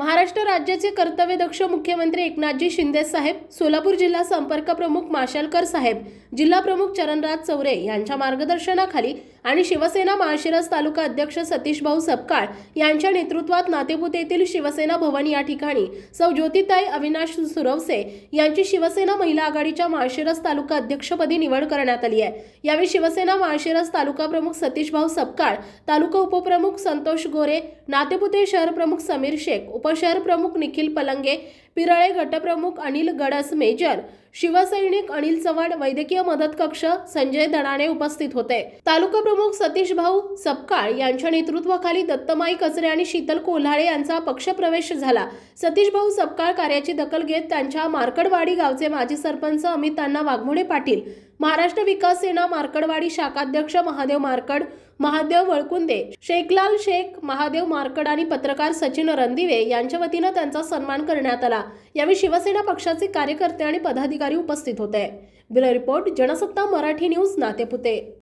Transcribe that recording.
महाराष्ट्र राज्याचे कर्तव्यदक्ष मुख्यमंत्री एकनाथजी शिंदे साहेब, सोलापूर जिल्हा संपर्क प्रमुख माशेलकर साहेब, जिल्हा प्रमुख चरणराज चौरे यांच्या मार्गदर्शनाखाली आणि शिवसेना माळशिरस तालुका अध्यक्ष सतीश भाऊ सपकाळ यांच्या नेतृत्वात नातेपुते येथील शिवसेना भवन या ठिकाणी सौ ज्योतिताई अविनाश सुरवसे यांची शिवसेना महिला आघाडीच्या माळशिरस तालुका अध्यक्षपदी निवड करण्यात आली आहे। यावेळी शिवसेना माळशिरस तालुका प्रमुख सतीश भाऊ सपकाळ, तालुका उपप्रमुख संतोष गोरे, नातेपुते शहर प्रमुख समीर शेख, उपशहर प्रमुख निखिल पलंगे, पिरळे गटप्रमुख अनिल गडस मेजर, शिवसैनिक अनिल चव्हाण, वैद्यकीय मदत कक्ष संजय दणाने उपस्थित होते। तालुका प्रमुख सतीश भाऊ सपकाळ यांच्या नेतृत्वाखाली दत्तमाई कचरे आणि शीतल कोल्हाळे यांचा पक्षप्रवेश झाला। सतीश भाऊ सपकाळ कार्याची दखल घेत त्यांच्या मार्कडवाडी गावचे माजी सरपंच अमितांना वाघमोडे पाटील, महाराष्ट्र विकास सेना मार्कडवाडी शाखाध्यक्ष महादेव मार्कड, महादेव वळकुंदे, शेखलाल शेख, महादेव मार्कड आणि पत्रकार सचिन रणदिवे यांच्या वतीने त्यांचा सन्मान करण्यात आला। यावेळी शिवसेना पक्षाचे कार्यकर्ते आणि पदाधिकारी उपस्थित होते। Bureau report, Jansatta Marathi news, Natepute.